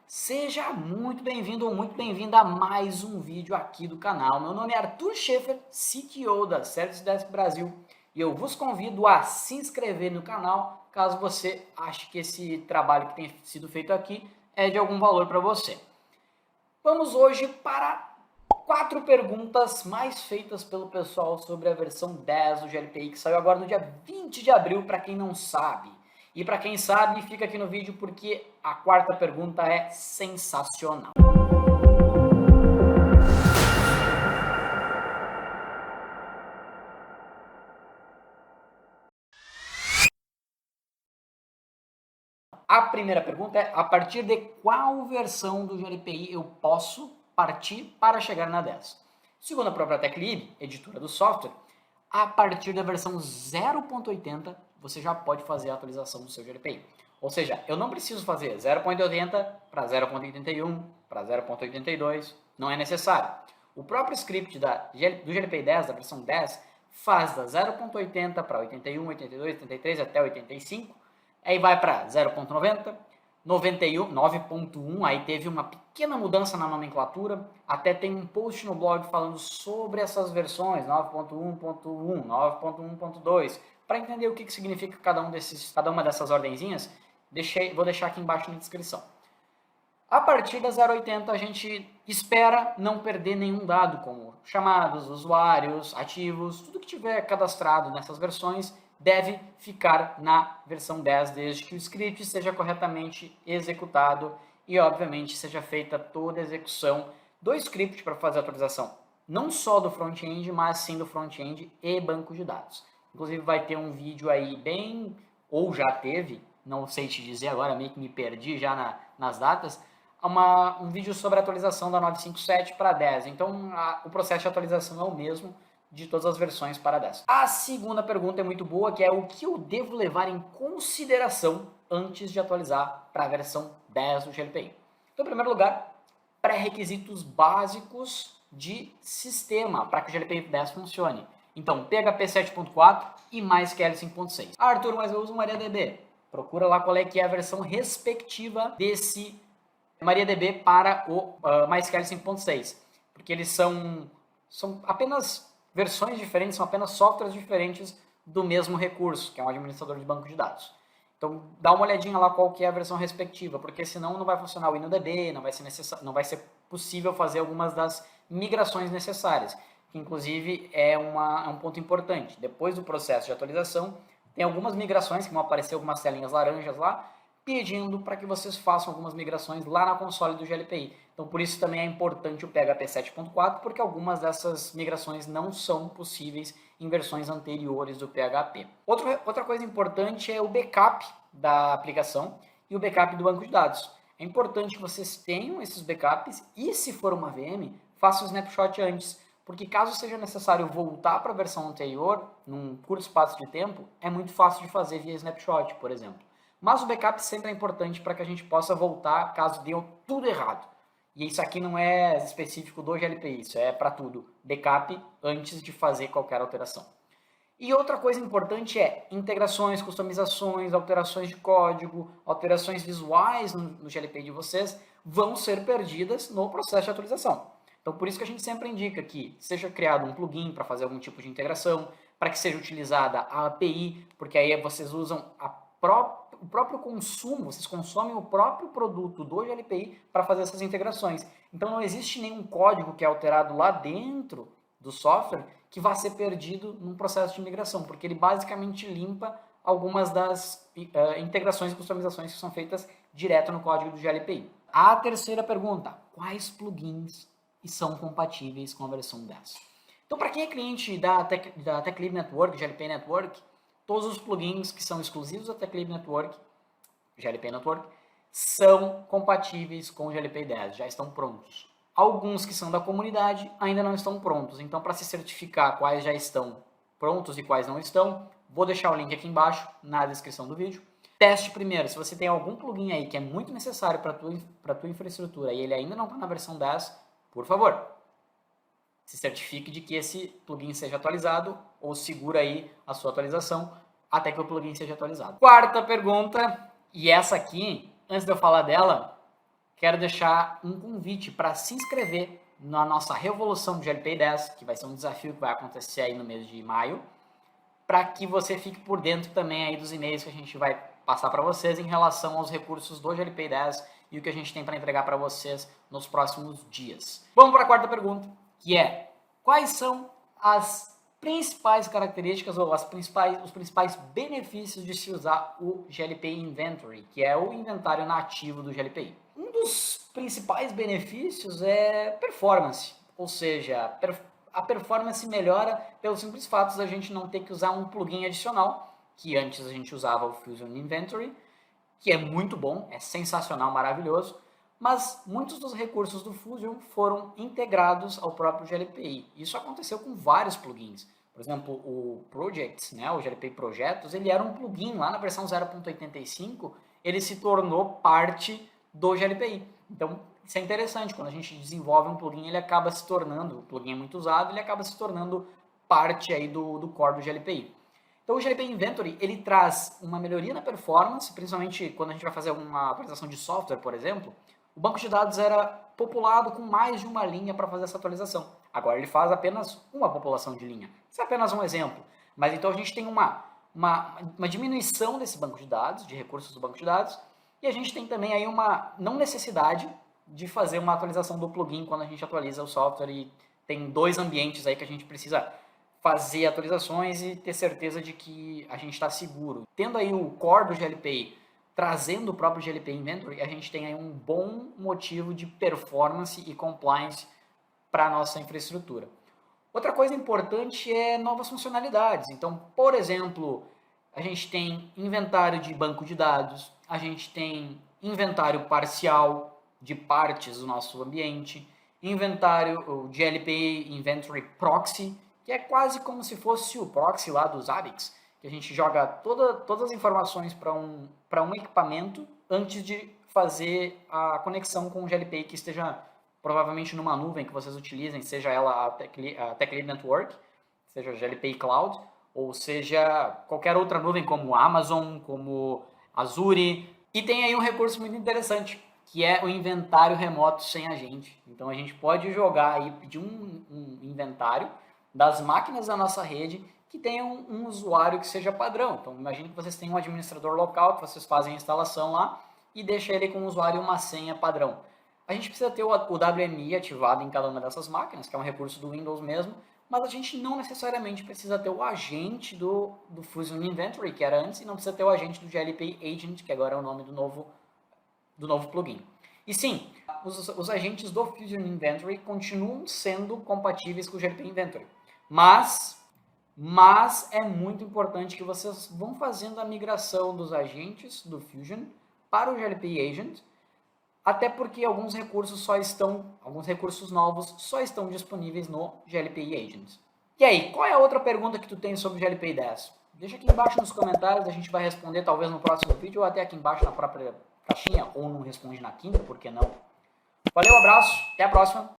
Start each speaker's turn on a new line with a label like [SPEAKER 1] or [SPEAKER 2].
[SPEAKER 1] Seja muito bem-vindo ou muito bem-vinda a mais um vídeo aqui do canal. Meu nome é Arthur Schaefer, CTO da Service Desk Brasil, e eu vos convido a se inscrever no canal caso você ache que esse trabalho que tem sido feito aqui é de algum valor para você. Vamos hoje para 4 perguntas mais feitas pelo pessoal sobre a versão 10 do GLPI, que saiu agora no dia 20 de abril, para quem não sabe. E para quem sabe, fica aqui no vídeo porque a quarta pergunta é sensacional. A primeira pergunta é: a partir de qual versão do GLPI eu posso partir para chegar na 10? Segundo a própria TechLib, editora do software, a partir da versão 0.80 você já pode fazer a atualização do seu GLPI. Ou seja, eu não preciso fazer 0.80 para 0.81, para 0.82, não é necessário. O próprio script do GLPI 10, da versão 10, faz da 0.80 para 81, 82, 83 até 85, aí vai para 0.90, 91, 9.1, aí teve uma pequena mudança na nomenclatura, até tem um post no blog falando sobre essas versões, 9.1.1, 9.1.2, para entender o que significa cada uma dessas ordenzinhas, vou deixar aqui embaixo na descrição. A partir da 0.80 a gente espera não perder nenhum dado, como chamados, usuários, ativos, tudo que tiver cadastrado nessas versões deve ficar na versão 10, desde que o script seja corretamente executado e, obviamente, seja feita toda a execução do script para fazer a atualização, não só do front-end, mas sim do front-end e banco de dados. Inclusive vai ter um vídeo aí ou já teve, não sei te dizer agora, meio que me perdi já nas datas, um vídeo sobre a atualização da 9.5.7 para 10. Então, o processo de atualização é o mesmo de todas as versões para 10. A segunda pergunta é muito boa, que é: o que eu devo levar em consideração antes de atualizar para a versão 10 do GLPI? Então, em primeiro lugar, pré-requisitos básicos de sistema para que o GLPI 10 funcione. Então, PHP 7.4 e MySQL 5.6. Ah, Arthur, mas eu uso MariaDB. Procura lá qual é que é a versão respectiva desse MariaDB para o MySQL 5.6, porque eles são apenas versões diferentes, são apenas softwares diferentes do mesmo recurso, que é um administrador de banco de dados. Então, dá uma olhadinha lá qual que é a versão respectiva, porque senão não vai funcionar o InnoDB, não vai ser possível fazer algumas das migrações necessárias, que inclusive é um ponto importante. Depois do processo de atualização, tem algumas migrações que vão aparecer algumas telinhas laranjas lá, pedindo para que vocês façam algumas migrações lá na console do GLPI. Então, por isso também é importante o PHP 7.4, porque algumas dessas migrações não são possíveis em versões anteriores do PHP. Outra coisa importante é o backup da aplicação e o backup do banco de dados. É importante que vocês tenham esses backups e, se for uma VM, façam o snapshot antes, porque caso seja necessário voltar para a versão anterior, num curto espaço de tempo, é muito fácil de fazer via snapshot, por exemplo. Mas o backup sempre é importante para que a gente possa voltar caso deu tudo errado. E isso aqui não é específico do GLPI, isso é para tudo. Backup antes de fazer qualquer alteração. E outra coisa importante é integrações, customizações, alterações de código, alterações visuais no GLPI de vocês vão ser perdidas no processo de atualização. Então, por isso que a gente sempre indica que seja criado um plugin para fazer algum tipo de integração, para que seja utilizada a API, porque aí vocês usam o próprio consumo, vocês consomem o próprio produto do GLPI para fazer essas integrações. Então, não existe nenhum código que é alterado lá dentro do software que vai ser perdido num processo de migração, porque ele basicamente limpa algumas das integrações e customizações que são feitas direto no código do GLPI. A terceira pergunta: quais plugins são compatíveis com a versão 10? Então, para quem é cliente da TechLib Network, GLPI Network, todos os plugins que são exclusivos da TechLib Network, GLPI Network, são compatíveis com o GLPI 10, já estão prontos. Alguns que são da comunidade ainda não estão prontos, então para se certificar quais já estão prontos e quais não estão, vou deixar o link aqui embaixo na descrição do vídeo. Teste primeiro, se você tem algum plugin aí que é muito necessário para a tua infraestrutura e ele ainda não está na versão 10, por favor, se certifique de que esse plugin seja atualizado ou segura aí a sua atualização até que o plugin seja atualizado. Quarta pergunta, e essa aqui, antes de eu falar dela, quero deixar um convite para se inscrever na nossa revolução do GLPI 10, que vai ser um desafio que vai acontecer aí no mês de maio, para que você fique por dentro também aí dos e-mails que a gente vai passar para vocês em relação aos recursos do GLPI 10 e o que a gente tem para entregar para vocês nos próximos dias. Vamos para a quarta pergunta, que é: quais são as principais características ou os principais benefícios de se usar o GLPI Inventory, que é o inventário nativo do GLPI? Um dos principais benefícios é performance, ou seja, a performance melhora pelo simples fato de a gente não ter que usar um plugin adicional, que antes a gente usava o Fusion Inventory, que é muito bom, é sensacional, maravilhoso, mas muitos dos recursos do Fusion foram integrados ao próprio GLPI. Isso aconteceu com vários plugins. Por exemplo, o Projects, né, o GLPI Projetos, ele era um plugin lá na versão 0.85, ele se tornou parte do GLPI. Então, isso é interessante, quando a gente desenvolve um plugin, ele acaba se tornando, o plugin é muito usado, ele acaba se tornando parte aí do core do GLPI. Então, o GLPI Inventory, ele traz uma melhoria na performance, principalmente quando a gente vai fazer uma atualização de software, por exemplo. O banco de dados era populado com mais de uma linha para fazer essa atualização. Agora ele faz apenas uma população de linha. Isso é apenas um exemplo. Mas então a gente tem uma diminuição desse banco de dados, de recursos do banco de dados, e a gente tem também aí uma não necessidade de fazer uma atualização do plugin quando a gente atualiza o software, e tem dois ambientes aí que a gente precisa fazer atualizações e ter certeza de que a gente está seguro. Tendo aí o core do GLPI, trazendo o próprio GLPI Inventory, a gente tem aí um bom motivo de performance e compliance para a nossa infraestrutura. Outra coisa importante é novas funcionalidades. Então, por exemplo, a gente tem inventário de banco de dados, a gente tem inventário parcial de partes do nosso ambiente, inventário, o GLPI Inventory Proxy, que é quase como se fosse o proxy lá dos Zabbix, que a gente joga todas as informações para um equipamento antes de fazer a conexão com o GLPI que esteja provavelmente numa nuvem que vocês utilizem, seja ela a TechLead Network, seja o GLPI Cloud, ou seja qualquer outra nuvem como Amazon, como Azure. E tem aí um recurso muito interessante, que é o inventário remoto sem agente. Então a gente pode jogar e pedir um inventário das máquinas da nossa rede que tenham um usuário que seja padrão. Então imagine que vocês têm um administrador local, que vocês fazem a instalação lá e deixa ele com um usuário e uma senha padrão. A gente precisa ter o WMI ativado em cada uma dessas máquinas, que é um recurso do Windows mesmo, mas a gente não necessariamente precisa ter o agente do Fusion Inventory, que era antes, e não precisa ter o agente do GLPI Agent, que agora é o nome do novo plugin. E sim, os agentes do Fusion Inventory continuam sendo compatíveis com o GLPI Inventory, mas é muito importante que vocês vão fazendo a migração dos agentes do Fusion para o GLPI Agent, até porque alguns recursos novos só estão disponíveis no GLPI Agent. E aí, qual é a outra pergunta que tu tem sobre o GLPI 10? Deixa aqui embaixo nos comentários, a gente vai responder talvez no próximo vídeo, ou até aqui embaixo na própria caixinha, ou não responde na quinta, por que não? Valeu, abraço, até a próxima!